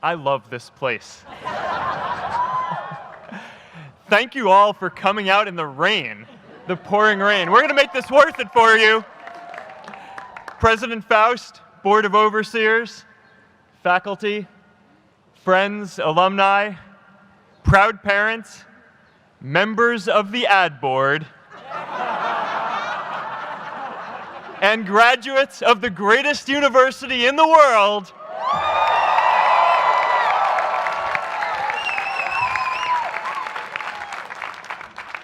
I love this place. Thank you all for coming out in the rain, the pouring rain. We're going to make this worth it for you. President Faust, Board of Overseers, faculty, friends, alumni, proud parents, members of the ad board, and graduates of the greatest university in the world.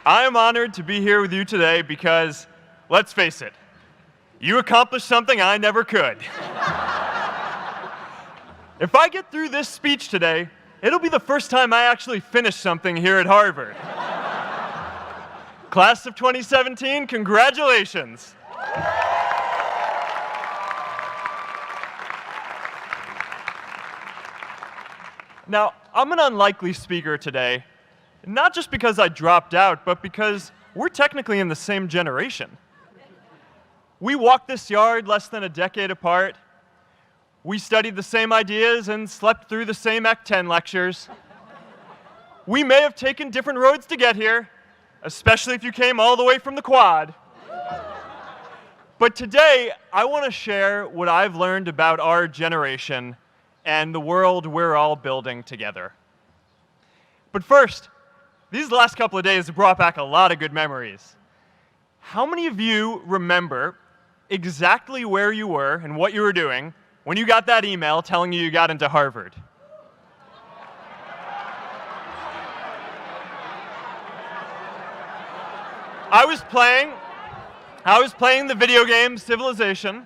I am honored to be here with you today because, let's face it, you accomplished something I never could. If I get through this speech today, it'll be the first time I actually finish something here at Harvard. Class of 2017, congratulations. Now, I'm an unlikely speaker today, not just because I dropped out, but because we're technically in the same generation. We walked this yard less than a decade apart. We studied the same ideas and slept through the same Act 10 lectures. We may have taken different roads to get here, especially if you came all the way from the Quad. But today, I want to share what I've learned about our generation and the world we're all building together. But first, these last couple of days have brought back a lot of good memories. How many of you remember exactly where you were and what you were doing when you got that email telling you got into Harvard? I was playing the video game Civilization,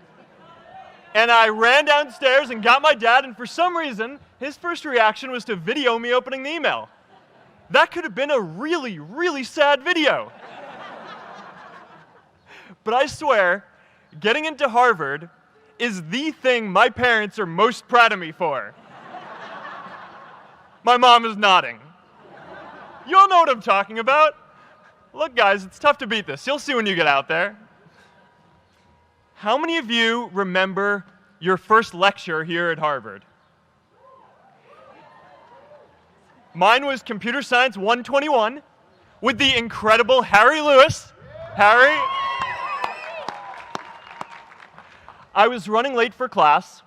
and I ran downstairs and got my dad, and for some reason, his first reaction was to video me opening the email. That could have been a really, really sad video. But I swear, getting into Harvard is the thing my parents are most proud of me for. My mom is nodding. You all know what I'm talking about. Look, guys, it's tough to beat this. You'll see when you get out there. How many of you remember your first lecture here at Harvard? Mine was Computer Science 121 with the incredible Harry Lewis. Harry. I was running late for class,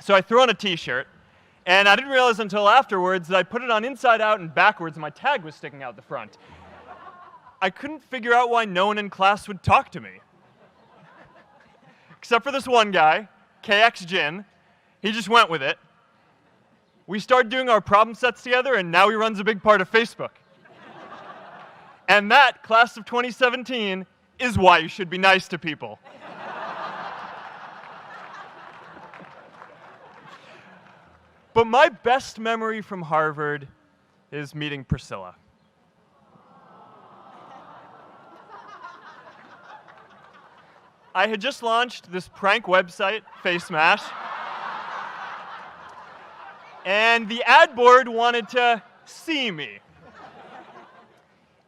so I threw on a t-shirt, and I didn't realize until afterwards that I put it on inside out and backwards, and my tag was sticking out the front. I couldn't figure out why no one in class would talk to me. Except for this one guy, KX Jin. He just went with it. We started doing our problem sets together, and now he runs a big part of Facebook. And that, class of 2017, is why you should be nice to people. But my best memory from Harvard is meeting Priscilla. I had just launched this prank website, FaceMash, and the ad board wanted to see me.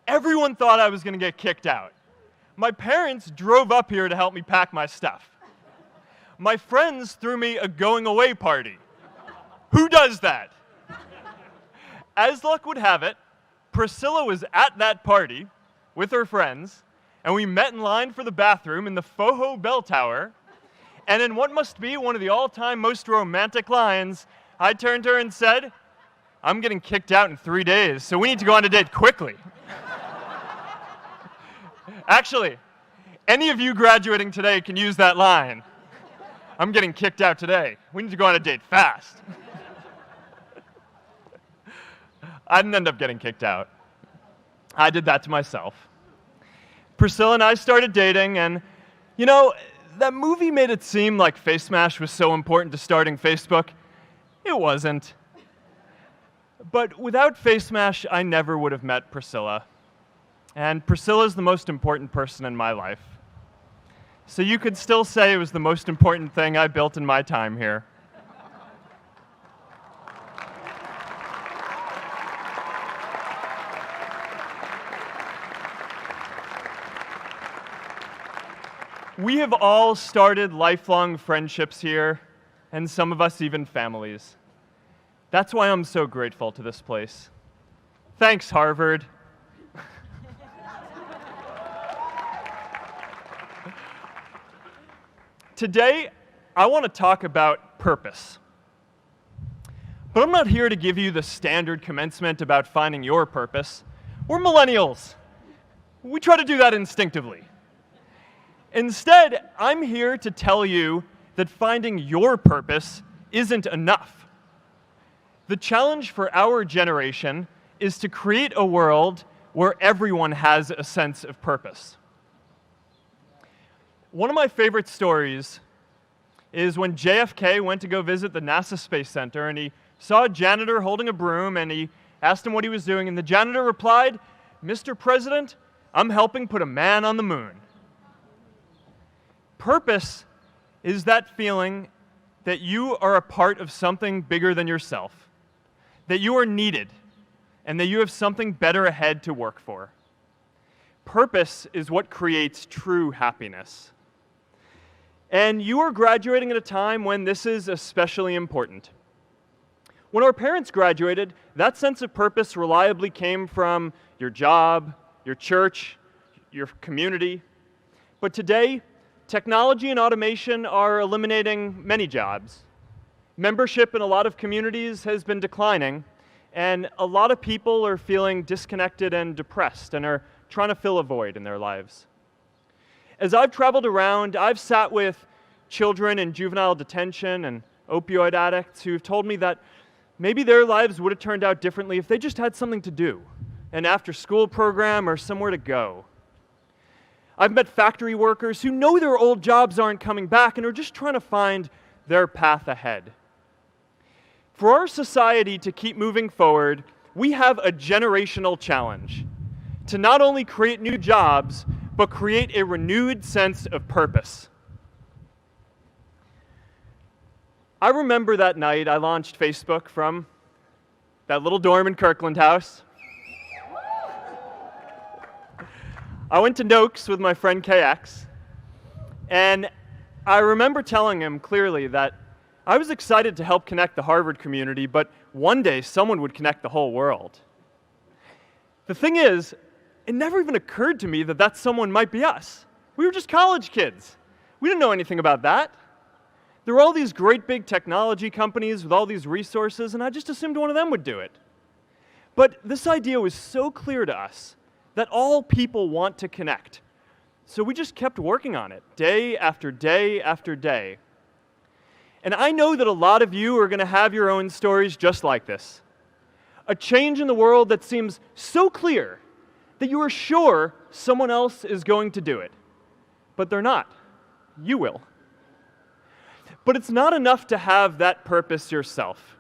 Everyone thought I was going to get kicked out. My parents drove up here to help me pack my stuff. My friends threw me a going-away party. Who does that? As luck would have it, Priscilla was at that party with her friends, and we met in line for the bathroom in the Foho Bell Tower, and in what must be one of the all-time most romantic lines, I turned to her and said, "I'm getting kicked out in 3 days, so we need to go on a date quickly." Actually, any of you graduating today can use that line. "I'm getting kicked out today. We need to go on a date fast." I didn't end up getting kicked out. I did that to myself. Priscilla and I started dating, and, you know, that movie made it seem like FaceMash was so important to starting Facebook. It wasn't. But without FaceMash, I never would have met Priscilla. And Priscilla's the most important person in my life. So you could still say it was the most important thing I built in my time here. We have all started lifelong friendships here, and some of us even families. That's why I'm so grateful to this place. Thanks, Harvard. Today, I want to talk about purpose. But I'm not here to give you the standard commencement about finding your purpose. We're millennials. We try to do that instinctively. Instead, I'm here to tell you that finding your purpose isn't enough. The challenge for our generation is to create a world where everyone has a sense of purpose. One of my favorite stories is when JFK went to go visit the NASA Space Center, and he saw a janitor holding a broom, and he asked him what he was doing, and the janitor replied, "Mr. President, I'm helping put a man on the moon." Purpose is that feeling that you are a part of something bigger than yourself, that you are needed, and that you have something better ahead to work for. Purpose is what creates true happiness. And you are graduating at a time when this is especially important. When our parents graduated, that sense of purpose reliably came from your job, your church, your community. But today, technology and automation are eliminating many jobs. Membership in a lot of communities has been declining, and a lot of people are feeling disconnected and depressed and are trying to fill a void in their lives. As I've traveled around, I've sat with children in juvenile detention and opioid addicts who've told me that maybe their lives would have turned out differently if they just had something to do, an after-school program or somewhere to go. I've met factory workers who know their old jobs aren't coming back and are just trying to find their path ahead. For our society to keep moving forward, we have a generational challenge to not only create new jobs, but create a renewed sense of purpose. I remember that night I launched Facebook from that little dorm in Kirkland House. I went to Noakes with my friend KX, and I remember telling him clearly that I was excited to help connect the Harvard community, but one day someone would connect the whole world. The thing is, it never even occurred to me that that someone might be us. We were just college kids. We didn't know anything about that. There were all these great big technology companies with all these resources, and I just assumed one of them would do it. But this idea was so clear to us that all people want to connect. So we just kept working on it, day after day after day. And I know that a lot of you are going to have your own stories just like this. A change in the world that seems so clear that you are sure someone else is going to do it. But they're not. You will. But it's not enough to have that purpose yourself.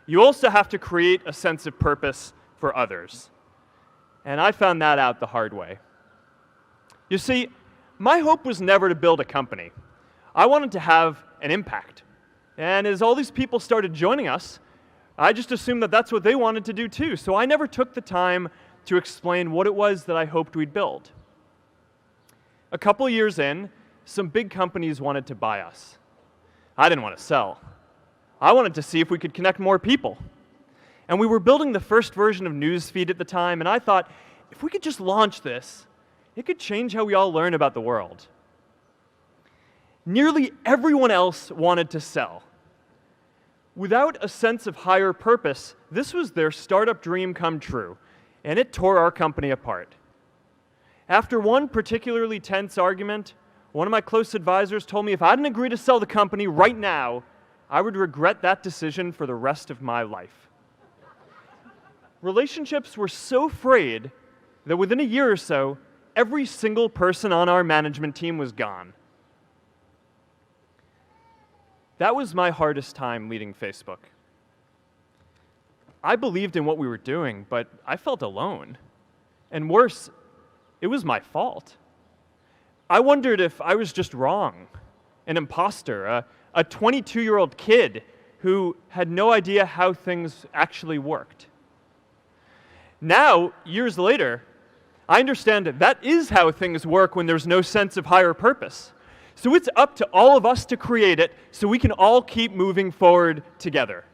You also have to create a sense of purpose for others. And I found that out the hard way. You see, my hope was never to build a company. I wanted to have an impact. And as all these people started joining us, I just assumed that that's what they wanted to do too. So I never took the time to explain what it was that I hoped we'd build. A couple years in, some big companies wanted to buy us. I didn't want to sell. I wanted to see if we could connect more people. And we were building the first version of Newsfeed at the time, and I thought, if we could just launch this, it could change how we all learn about the world. Nearly everyone else wanted to sell. Without a sense of higher purpose, this was their startup dream come true, and it tore our company apart. After one particularly tense argument, one of my close advisors told me if I didn't agree to sell the company right now, I would regret that decision for the rest of my life. Relationships were so frayed that within a year or so, every single person on our management team was gone. That was my hardest time leading Facebook. I believed in what we were doing, but I felt alone. And worse, it was my fault. I wondered if I was just wrong, an imposter, a 22-year-old kid who had no idea how things actually worked. Now, years later, I understand that is how things work when there's no sense of higher purpose. So it's up to all of us to create it so we can all keep moving forward together.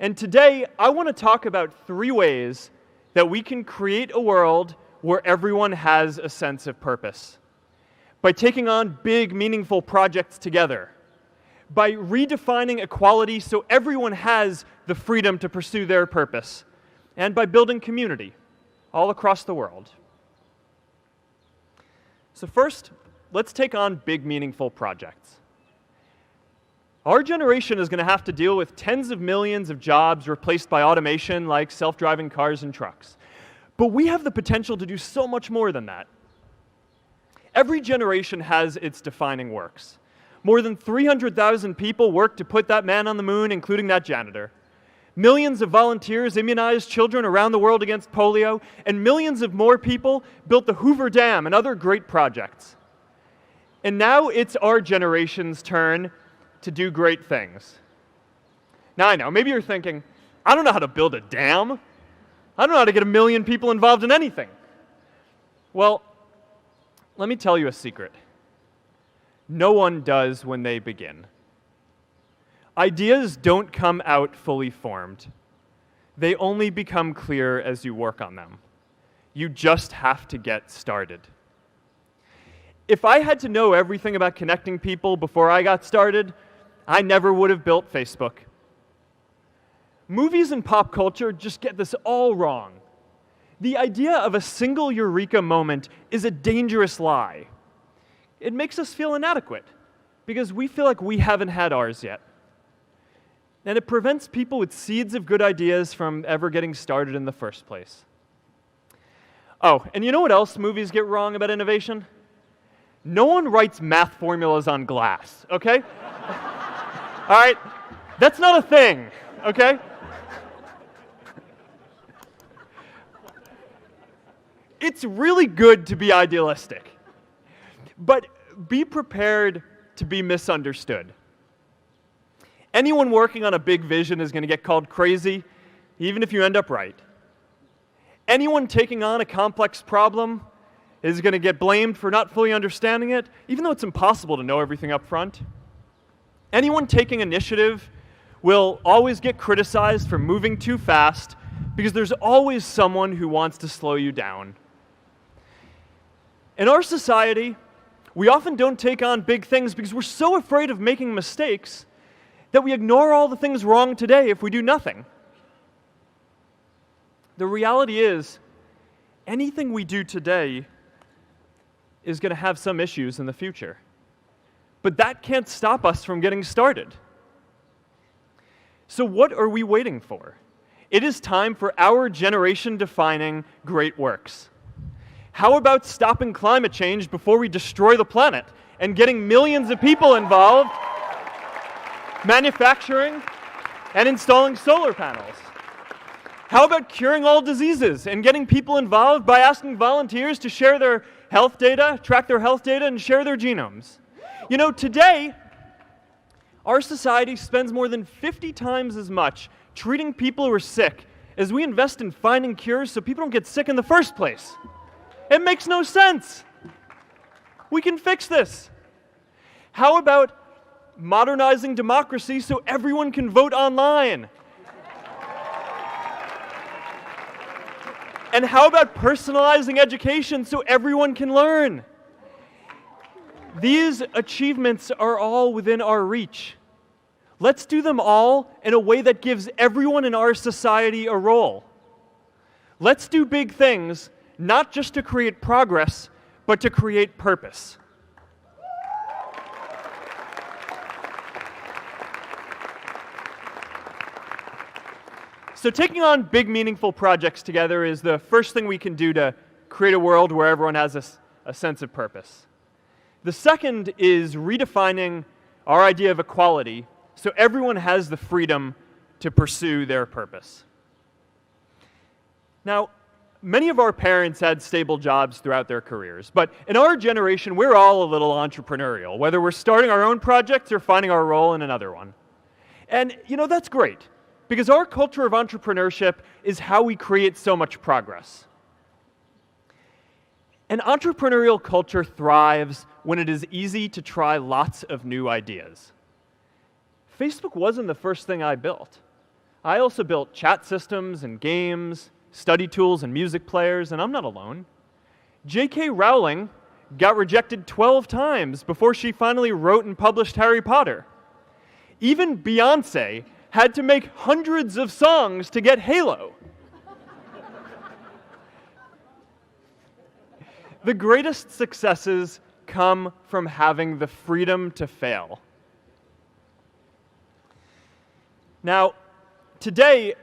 And today, I want to talk about 3 ways that we can create a world where everyone has a sense of purpose. By taking on big, meaningful projects together. By redefining equality so everyone has the freedom to pursue their purpose. And by building community all across the world. So first, let's take on big, meaningful projects. Our generation is going to have to deal with tens of millions of jobs replaced by automation like self-driving cars and trucks. But we have the potential to do so much more than that. Every generation has its defining works. More than 300,000 people worked to put that man on the moon, including that janitor. Millions of volunteers immunized children around the world against polio, and millions of more people built the Hoover Dam and other great projects. And now it's our generation's turn to do great things. Now I know, maybe you're thinking, I don't know how to build a dam. I don't know how to get 1 million people involved in anything. Well, let me tell you a secret. No one does when they begin. Ideas don't come out fully formed. They only become clear as you work on them. You just have to get started. If I had to know everything about connecting people before I got started, I never would have built Facebook. Movies and pop culture just get this all wrong. The idea of a single eureka moment is a dangerous lie. It makes us feel inadequate because we feel like we haven't had ours yet. And it prevents people with seeds of good ideas from ever getting started in the first place. Oh, and you know what else movies get wrong about innovation? No one writes math formulas on glass, okay? All right? That's not a thing, okay? It's really good to be idealistic, but be prepared to be misunderstood. Anyone working on a big vision is going to get called crazy, even if you end up right. Anyone taking on a complex problem is going to get blamed for not fully understanding it, even though it's impossible to know everything up front. Anyone taking initiative will always get criticized for moving too fast because there's always someone who wants to slow you down. In our society, we often don't take on big things because we're so afraid of making mistakes that we ignore all the things wrong today if we do nothing. The reality is, anything we do today is going to have some issues in the future. But that can't stop us from getting started. So what are we waiting for? It is time for our generation-defining great works. How about stopping climate change before we destroy the planet and getting millions of people involved manufacturing and installing solar panels? How about curing all diseases and getting people involved by asking volunteers to share their health data, track their health data, and share their genomes? You know, today, our society spends more than 50 times as much treating people who are sick as we invest in finding cures so people don't get sick in the first place. It makes no sense. We can fix this. How about modernizing democracy so everyone can vote online? And how about personalizing education so everyone can learn? These achievements are all within our reach. Let's do them all in a way that gives everyone in our society a role. Let's do big things, not just to create progress, but to create purpose. So taking on big, meaningful projects together is the first thing we can do to create a world where everyone has a sense of purpose. The second is redefining our idea of equality so everyone has the freedom to pursue their purpose. Now, many of our parents had stable jobs throughout their careers, but in our generation, we're all a little entrepreneurial, whether we're starting our own projects or finding our role in another one. And, you know, that's great, because our culture of entrepreneurship is how we create so much progress. An entrepreneurial culture thrives when it is easy to try lots of new ideas. Facebook wasn't the first thing I built. I also built chat systems and games, study tools and music players, and I'm not alone. J.K. Rowling got rejected 12 times before she finally wrote and published Harry Potter. Even Beyoncé had to make hundreds of songs to get Halo. The greatest successes come from having the freedom to fail. Now, today,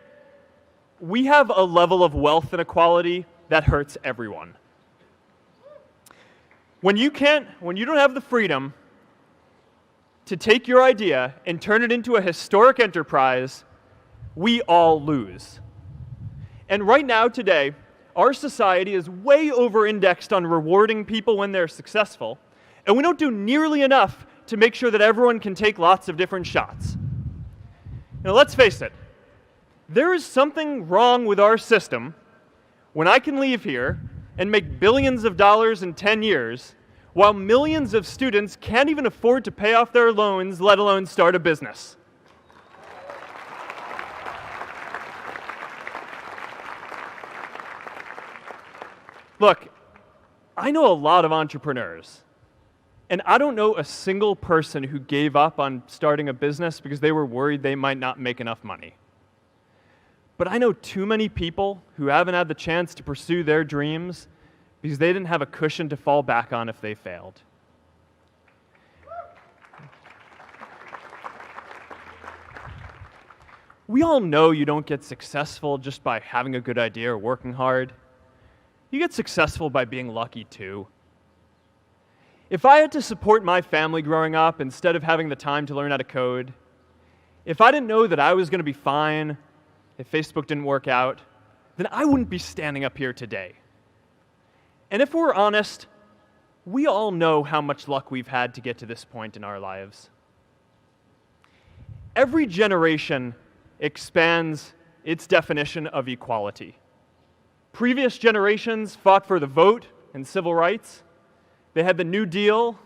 we have a level of wealth inequality that hurts everyone. When you don't have the freedom to take your idea and turn it into a historic enterprise, we all lose. And right now, today, our society is way over-indexed on rewarding people when they're successful, and we don't do nearly enough to make sure that everyone can take lots of different shots. Now, let's face it, there is something wrong with our system when I can leave here and make billions of dollars in 10 years, while millions of students can't even afford to pay off their loans, let alone start a business. Look, I know a lot of entrepreneurs, and I don't know a single person who gave up on starting a business because they were worried they might not make enough money. But I know too many people who haven't had the chance to pursue their dreams because they didn't have a cushion to fall back on if they failed. We all know you don't get successful just by having a good idea or working hard. You get successful by being lucky too. If I had to support my family growing up instead of having the time to learn how to code, if I didn't know that I was going to be fine if Facebook didn't work out, then I wouldn't be standing up here today. And if we're honest, we all know how much luck we've had to get to this point in our lives. Every generation expands its definition of equality. Previous generations fought for the vote and civil rights. They had the New Deal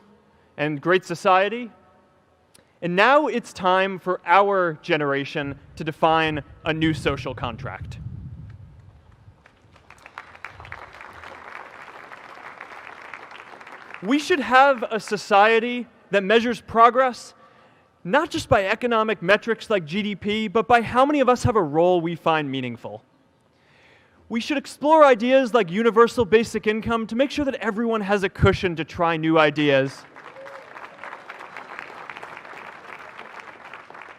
and Great Society. And now it's time for our generation to define a new social contract. We should have a society that measures progress not just by economic metrics like GDP, but by how many of us have a role we find meaningful. We should explore ideas like universal basic income to make sure that everyone has a cushion to try new ideas.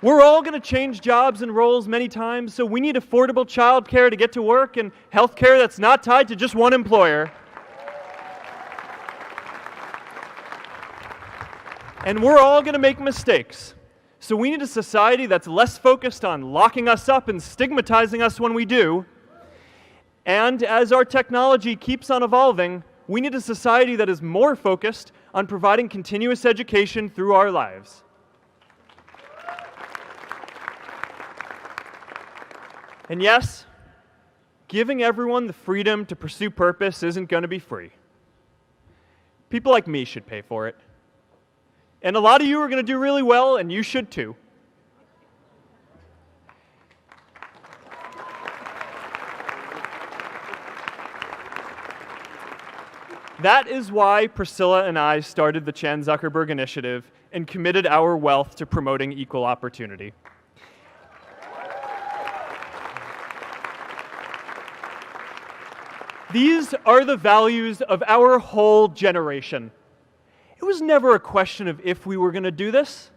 We're all going to change jobs and roles many times, so we need affordable childcare to get to work and healthcare that's not tied to just one employer. And we're all going to make mistakes. So we need a society that's less focused on locking us up and stigmatizing us when we do. And as our technology keeps on evolving, we need a society that is more focused on providing continuous education through our lives. And yes, giving everyone the freedom to pursue purpose isn't going to be free. People like me should pay for it. And a lot of you are going to do really well, and you should too. That is why Priscilla and I started the Chan Zuckerberg Initiative and committed our wealth to promoting equal opportunity. These are the values of our whole generation. It was never a question of if we were going to do this.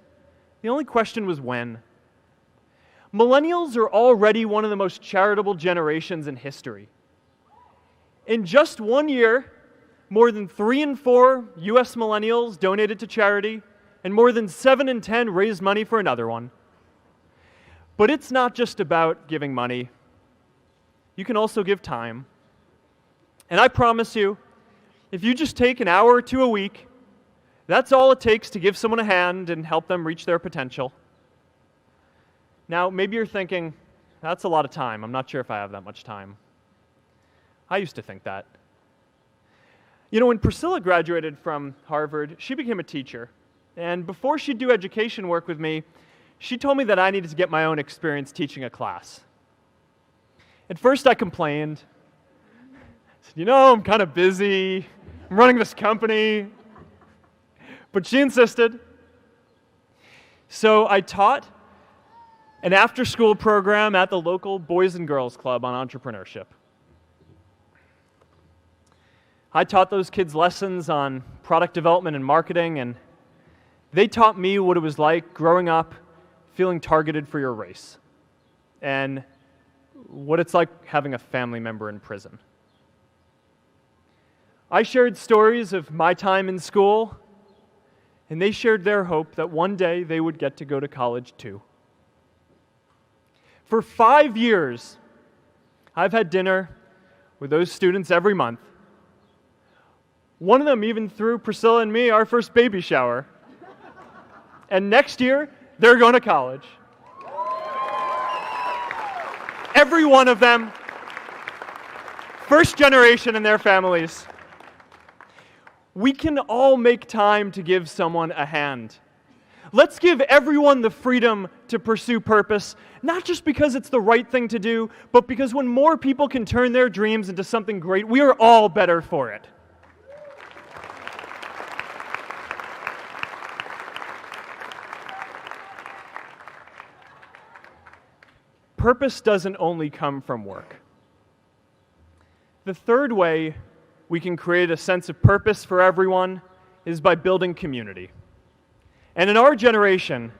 The only question was when. Millennials are already one of the most charitable generations in history. In just 1 year, more than 3 in 4 US millennials donated to charity, and more than 7 in 10 raised money for another one. But it's not just about giving money. You can also give time. And I promise you, if you just take an hour or two a week, that's all it takes to give someone a hand and help them reach their potential. Now, maybe you're thinking, that's a lot of time. I'm not sure if I have that much time. I used to think that. You know, when Priscilla graduated from Harvard, she became a teacher. And before she'd do education work with me, she told me that I needed to get my own experience teaching a class. At first I complained. I said, I'm kind of busy. I'm running this company. But she insisted. So I taught an after-school program at the local Boys and Girls Club on entrepreneurship. I taught those kids lessons on product development and marketing, and they taught me what it was like growing up feeling targeted for your race, and what it's like having a family member in prison. I shared stories of my time in school, and they shared their hope that one day they would get to go to college too. For 5 years, I've had dinner with those students every month. One of them even threw Priscilla and me our first baby shower. And next year, they're going to college. Every one of them, first generation in their families. We can all make time to give someone a hand. Let's give everyone the freedom to pursue purpose, not just because it's the right thing to do, but because when more people can turn their dreams into something great, we are all better for it. Purpose doesn't only come from work. The third way we can create a sense of purpose for everyone is by building community. And in our generation,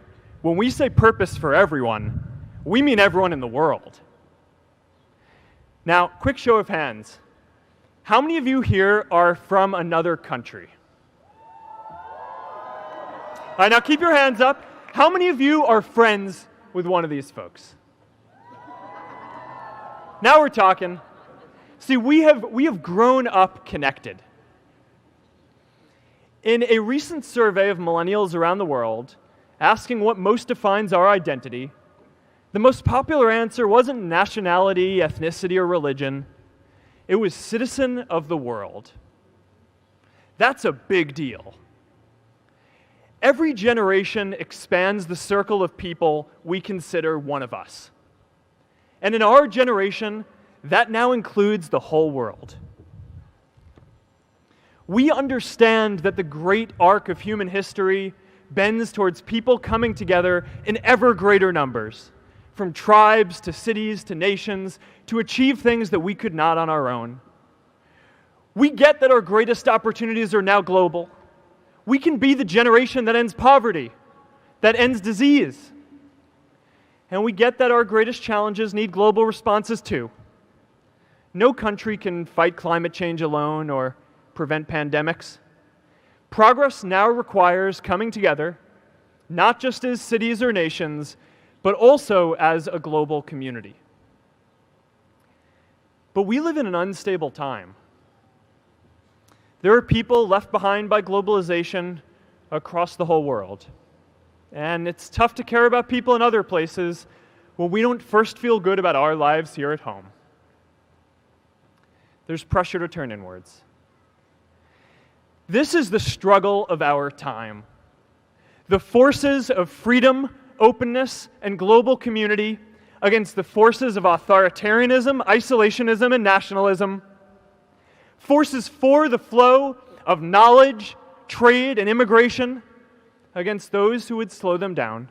when we say purpose for everyone, we mean everyone in the world. Now, quick show of hands. How many of you here are from another country? All right, now keep your hands up. How many of you are friends with one of these folks? Now we're talking. See, we have grown up connected. In a recent survey of millennials around the world, asking what most defines our identity, the most popular answer wasn't nationality, ethnicity, or religion. It was citizen of the world. That's a big deal. Every generation expands the circle of people we consider one of us. And in our generation, that now includes the whole world. We understand that the great arc of human history bends towards people coming together in ever greater numbers, from tribes to cities to nations, to achieve things that we could not on our own. We get that our greatest opportunities are now global. We can be the generation that ends poverty, that ends disease. And we get that our greatest challenges need global responses too. No country can fight climate change alone or prevent pandemics. Progress now requires coming together, not just as cities or nations, but also as a global community. But we live in an unstable time. There are people left behind by globalization across the whole world. And it's tough to care about people in other places when we don't first feel good about our lives here at home. There's pressure to turn inwards. This is the struggle of our time. The forces of freedom, openness, and global community against the forces of authoritarianism, isolationism, and nationalism. Forces for the flow of knowledge, trade, and immigration against those who would slow them down.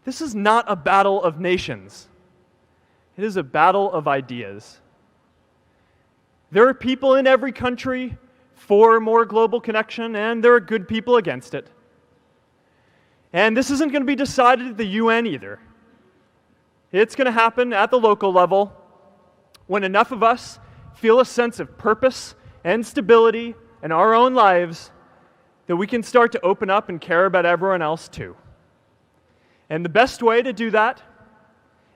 This is not a battle of nations. It is a battle of ideas. There are people in every country for more global connection, and there are good people against it. And this isn't going to be decided at the UN either. It's going to happen at the local level when enough of us feel a sense of purpose and stability in our own lives that we can start to open up and care about everyone else too. And the best way to do that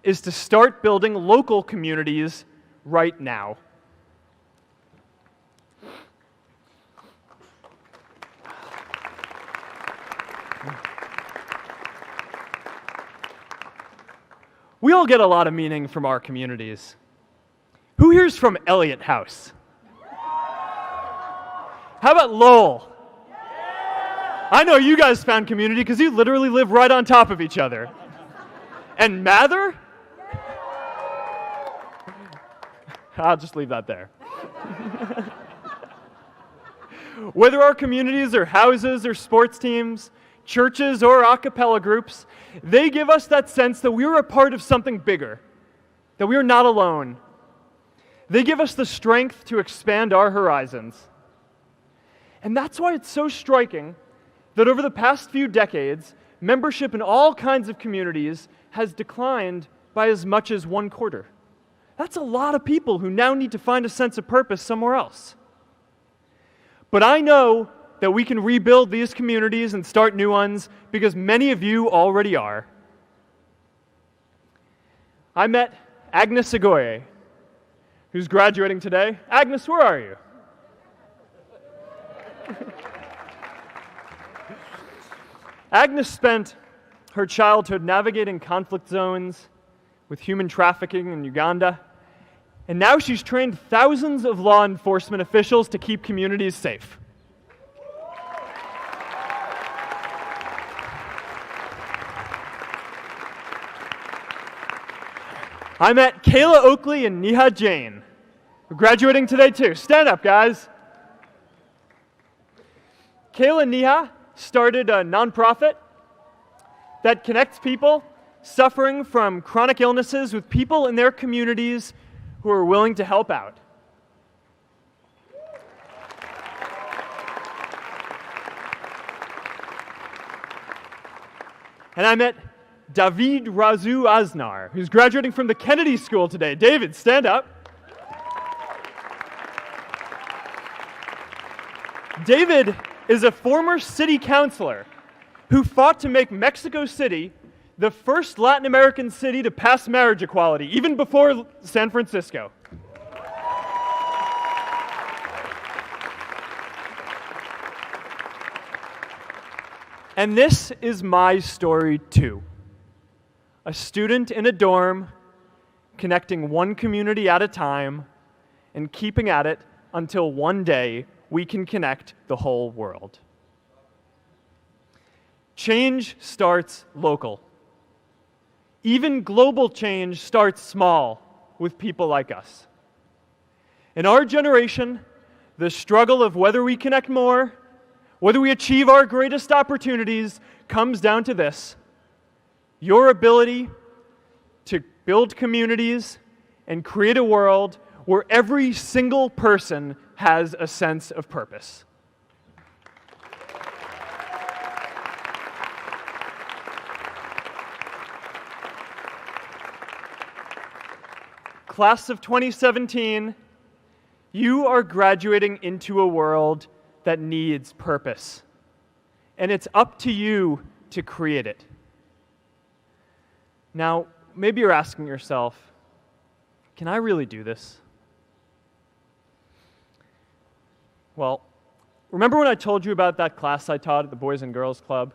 is to start building local communities right now. We all get a lot of meaning from our communities. Who here's from Elliott House? How about Lowell? I know you guys found community because you literally live right on top of each other. And Mather? I'll just leave that there. Whether our communities are houses or sports teams, churches or a cappella groups, they give us that sense that we are a part of something bigger, that we are not alone. They give us the strength to expand our horizons. And that's why it's so striking that over the past few decades, membership in all kinds of communities has declined by as much as 1/4. That's a lot of people who now need to find a sense of purpose somewhere else. But I know that we can rebuild these communities and start new ones because many of you already are. I met Agnes Agoye, who's graduating today. Agnes, where are you? Agnes spent her childhood navigating conflict zones with human trafficking in Uganda, and now she's trained thousands of law enforcement officials to keep communities safe. I met Kayla Oakley and Neha Jain. We're graduating today too. Stand up, guys. Kayla and Neha started a nonprofit that connects people suffering from chronic illnesses with people in their communities who are willing to help out. And I met David Razu Aznar, who's graduating from the Kennedy School today. David, stand up. David is a former city councilor who fought to make Mexico City the first Latin American city to pass marriage equality, even before San Francisco. And this is my story too. A student in a dorm, connecting one community at a time and keeping at it until one day we can connect the whole world. Change starts local. Even global change starts small with people like us. In our generation, the struggle of whether we connect more, whether we achieve our greatest opportunities, comes down to this: your ability to build communities and create a world where every single person has a sense of purpose. Class of 2017, you are graduating into a world that needs purpose. And it's up to you to create it. Now, maybe you're asking yourself, can I really do this? Well, remember when I told you about that class I taught at the Boys and Girls Club?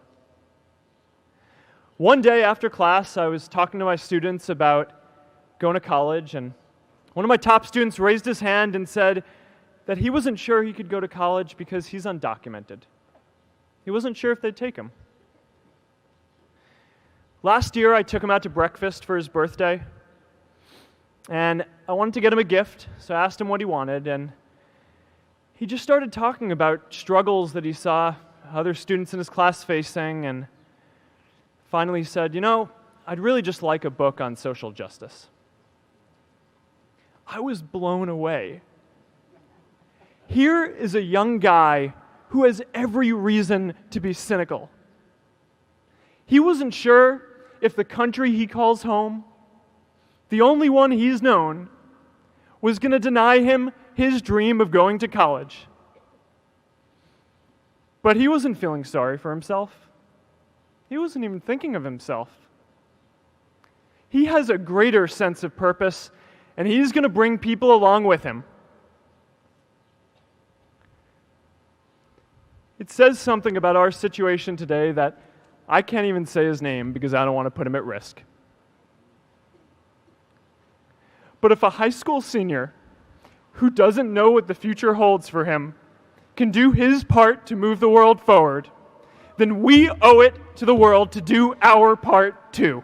One day after class, I was talking to my students about going to college, and one of my top students raised his hand and said that he wasn't sure he could go to college because he's undocumented. He wasn't sure if they'd take him. Last year, I took him out to breakfast for his birthday, and I wanted to get him a gift, so I asked him what he wanted, and he just started talking about struggles that he saw other students in his class facing, and finally said, I'd really just like a book on social justice. I was blown away. Here is a young guy who has every reason to be cynical. He wasn't sure if the country he calls home, the only one he's known, was going to deny him his dream of going to college. But he wasn't feeling sorry for himself. He wasn't even thinking of himself. He has a greater sense of purpose, and he's going to bring people along with him. It says something about our situation today that I can't even say his name because I don't want to put him at risk. But if a high school senior who doesn't know what the future holds for him can do his part to move the world forward, then we owe it to the world to do our part too.